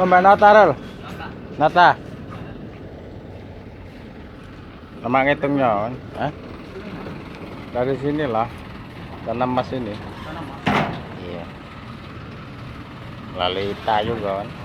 Mbak Nata, Rul. Nata. Nama ngitungnya, kan? Hah? Dari sinilah tanam mas ini. Iya. Lalita juga, kan?